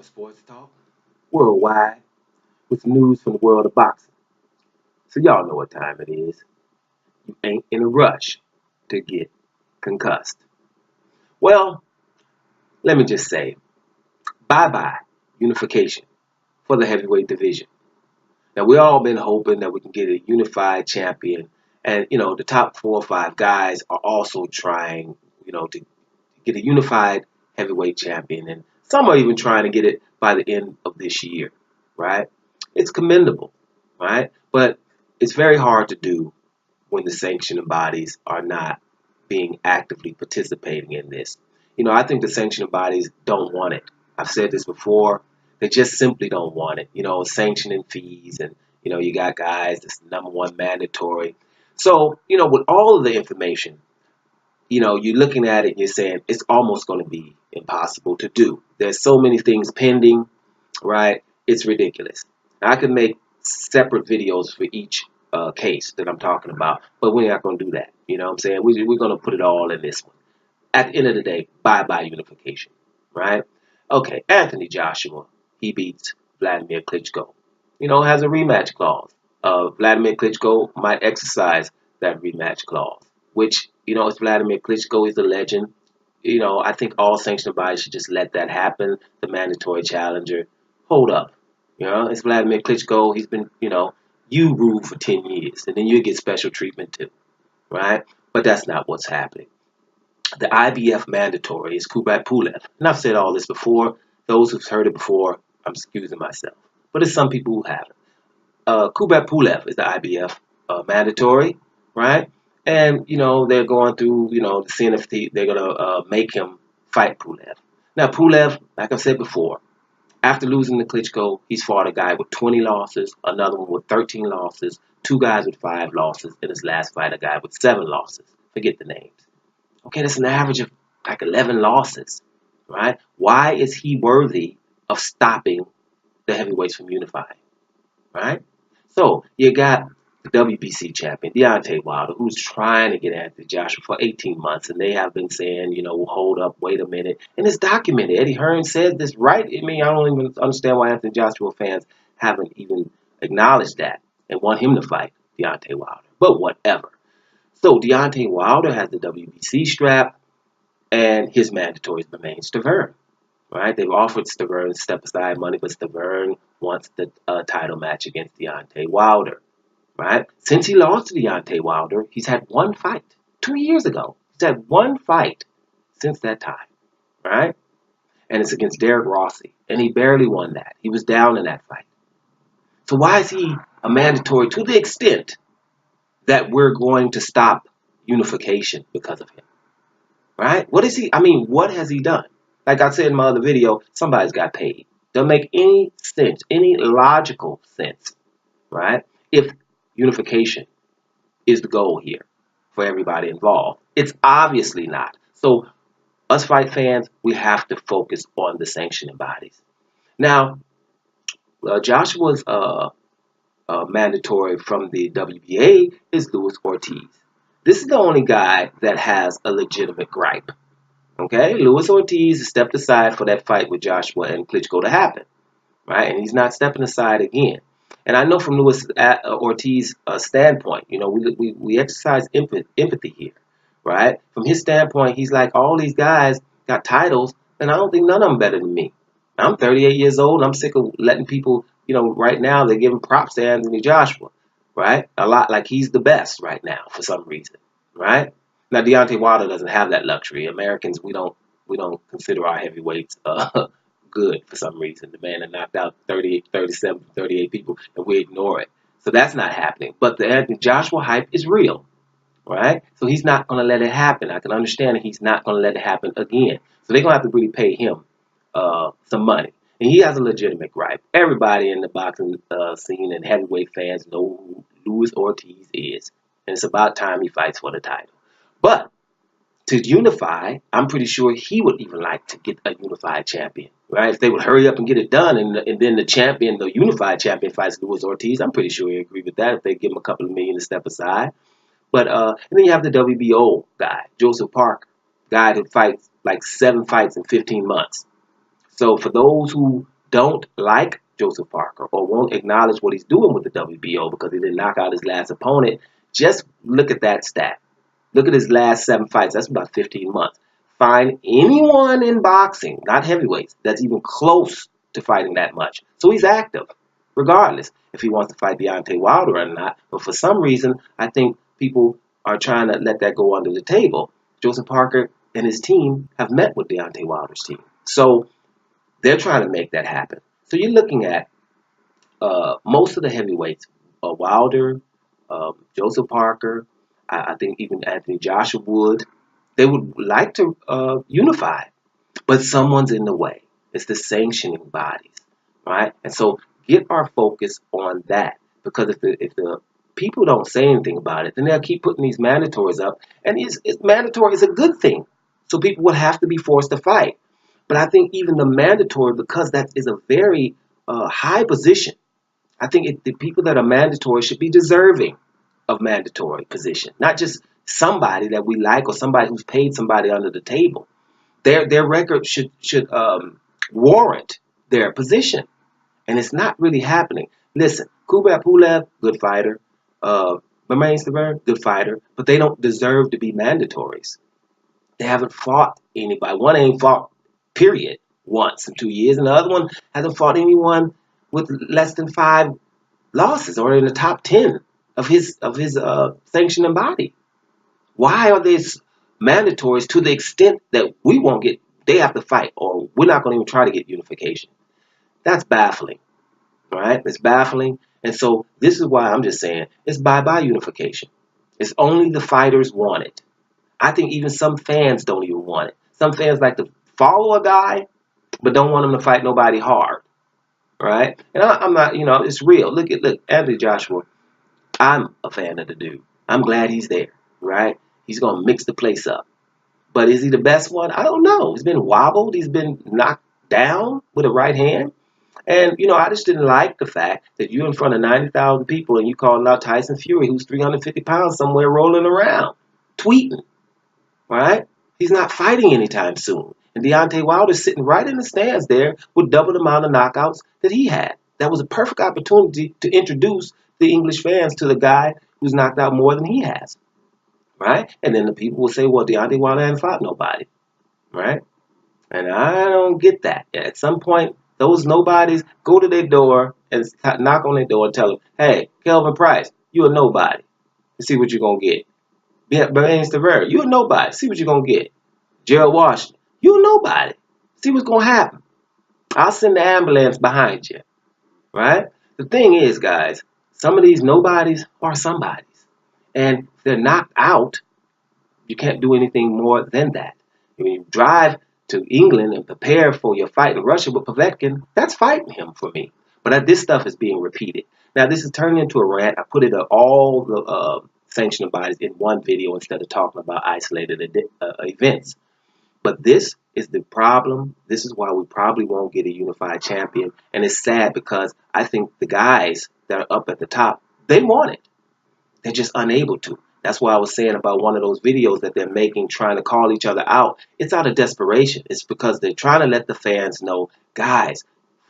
Sports talk worldwide with news from the world of boxing. So y'all know what time it is. You ain't in a rush to get concussed. Well, let me just say, bye-bye unification for the heavyweight division. Now we all been hoping that we can get a unified champion, and the top 4 or 5 guys are also trying, to get a unified heavyweight champion, and some are even trying to get it by the end of this year, right? It's commendable, right? But it's very hard to do when the sanctioning bodies are not being actively participating in this. I think the sanctioning bodies don't want it. I've said this before. They just simply don't want it. Sanctioning fees, and you got guys that's #1 mandatory. So, with all of the information, you're looking at it and you're saying it's almost going to be impossible to do. There's so many things pending, right? It's ridiculous. I could make separate videos for each case that I'm talking about, but we're not going to do that. You know what I'm saying? We're going to put it all in this one. At the end of the day, bye-bye unification, right? Okay, Anthony Joshua, he beats Vladimir Klitschko. Has a rematch clause. Vladimir Klitschko might exercise that rematch clause, which, it's Vladimir Klitschko. He's a legend. I think all sanctioned bodies should just let that happen. The mandatory challenger. Hold up. It's Vladimir Klitschko. He's been, you ruled for 10 years, and then you get special treatment too, right? But that's not what's happening. The IBF mandatory is Kubrat Pulev. And I've said all this before. Those who've heard it before, I'm excusing myself. But there's some people who haven't. Kubrat Pulev is the IBF mandatory, right? And, they're going through, the CNFT. They're going to make him fight Pulev. Now, Pulev, like I've said before, after losing to Klitschko, he's fought a guy with 20 losses, another one with 13 losses, 2 guys with 5 losses, and his last fight, a guy with 7 losses. Forget the names. Okay, that's an average of like 11 losses, right? Why is he worthy of stopping the heavyweights from unifying, right? So you got the WBC champion, Deontay Wilder, who's trying to get Anthony Joshua for 18 months, and they have been saying, hold up, wait a minute. And it's documented. Eddie Hearn says this, right? I mean, I don't even understand why Anthony Joshua fans haven't even acknowledged that and want him to fight Deontay Wilder. But whatever. So Deontay Wilder has the WBC strap, and his mandatory remains Stavern. Right? They've offered Stavern step aside money, but Stavern wants the title match against Deontay Wilder. Right? Since he lost to Deontay Wilder, he's had one fight 2 years ago. He's had one fight since that time. Right? And it's against Derek Rossi, and he barely won that. He was down in that fight. So why is he a mandatory to the extent that we're going to stop unification because of him? Right? What is he? I mean, what has he done? Like I said in my other video, somebody's got paid. Doesn't make any sense, any logical sense, right? If unification is the goal here for everybody involved. It's obviously not. So us fight fans, we have to focus on the sanctioning bodies. Now, Joshua's mandatory from the WBA is Luis Ortiz. This is the only guy that has a legitimate gripe. Okay, Luis Ortiz stepped aside for that fight with Joshua and Klitschko to happen, right? And he's not stepping aside again. And I know from Luis Ortiz's standpoint, we exercise empathy here, right? From his standpoint, he's like, all these guys got titles, and I don't think none of them better than me. I'm 38 years old. I'm sick of letting people, right now they're giving props to Anthony Joshua, right? A lot like he's the best right now for some reason, right? Now Deontay Wilder doesn't have that luxury. Americans, we don't consider our heavyweights good for some reason. The man that knocked out 38, 37, 38 people, and we ignore it. So that's not happening. But the Anthony Joshua hype is real, right? So he's not going to let it happen. I can understand that he's not going to let it happen again. So they're going to have to really pay him some money. And he has a legitimate gripe. Everybody in the boxing scene and heavyweight fans know who Luis Ortiz is. And it's about time he fights for the title. But to unify, I'm pretty sure he would even like to get a unified champion, right? If they would hurry up and get it done, and then the unified champion fights Luis Ortiz, I'm pretty sure he'd agree with that if they give him a couple of million to step aside. But and then you have the WBO guy, Joseph Park, guy who fights like 7 fights in 15 months. So for those who don't like Joseph Parker or won't acknowledge what he's doing with the WBO because he didn't knock out his last opponent, just look at that stat. Look at his last 7 fights. That's about 15 months. Find anyone in boxing, not heavyweights, that's even close to fighting that much. So he's active, regardless if he wants to fight Deontay Wilder or not. But for some reason, I think people are trying to let that go under the table. Joseph Parker and his team have met with Deontay Wilder's team. So they're trying to make that happen. So you're looking at most of the heavyweights, Wilder, Joseph Parker, I think even Anthony Joshua would. They would like to unify, but someone's in the way. It's the sanctioning bodies, right? And so get our focus on that, because if the people don't say anything about it, then they'll keep putting these mandatories up, and it's mandatory is a good thing. So people would have to be forced to fight. But I think even the mandatory, because that is a very high position, I think the people that are mandatory should be deserving of mandatory position, not just somebody that we like or somebody who's paid somebody under the table. Their record should warrant their position, and it's not really happening. Listen, Kubrat Pulev, good fighter. Bermane Stiverne, good fighter, but they don't deserve to be mandatories. They haven't fought anybody. One ain't fought, period, once in 2 years, and the other one hasn't fought anyone with less than 5 losses or in the top 10 of his sanctioning body. Why are these mandatories to the extent that we won't get? They have to fight, or we're not going to even try to get unification. That's baffling, right? It's baffling, and so this is why I'm just saying it's bye-bye unification. It's only the fighters want it. I think even some fans don't even want it. Some fans like to follow a guy, but don't want him to fight nobody hard, right? And I'm not, it's real. Look, Anthony Joshua. I'm a fan of the dude. I'm glad he's there, right? He's gonna mix the place up. But is he the best one? I don't know. He's been wobbled. He's been knocked down with a right hand. And, I just didn't like the fact that you're in front of 90,000 people and you calling out Tyson Fury, who's 350 pounds somewhere rolling around, tweeting. Right? He's not fighting anytime soon. And Deontay Wilder's sitting right in the stands there with double the amount of knockouts that he had. That was a perfect opportunity to introduce the English fans to the guy who's knocked out more than he has. Right? And then the people will say, well, Deontay Wilder hasn't fought nobody. Right? And I don't get that. At some point, those nobodies go to their door and knock on their door and tell them, hey, Kelvin Price, you're a nobody. Let's see what you're going to get. Bermane Stiverne, you're a nobody. See what you're going to get. Gerald Washington, you're a nobody. See what's going to happen. I'll send the ambulance behind you. Right? The thing is, guys, some of these nobodies are somebodies. And if they're knocked out, you can't do anything more than that. When you drive to England and prepare for your fight in Russia with Povetkin, that's fighting him for me. But this stuff is being repeated. Now, this is turning into a rant. I put it at all the sanctioning bodies in one video instead of talking about isolated events. But this is the problem. This is why we probably won't get a unified champion. And it's sad because I think the guys that are up at the top, they want it. They're just unable to. That's why I was saying about one of those videos that they're making, trying to call each other out. It's out of desperation. It's because they're trying to let the fans know, guys,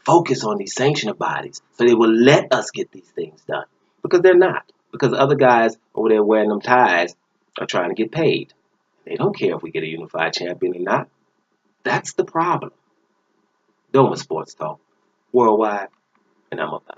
focus on these sanctioning bodies so they will let us get these things done. Because they're not. Because other guys over there wearing them ties are trying to get paid. They don't care if we get a unified champion or not. That's the problem. Doma Sports Talk, worldwide, and I'm about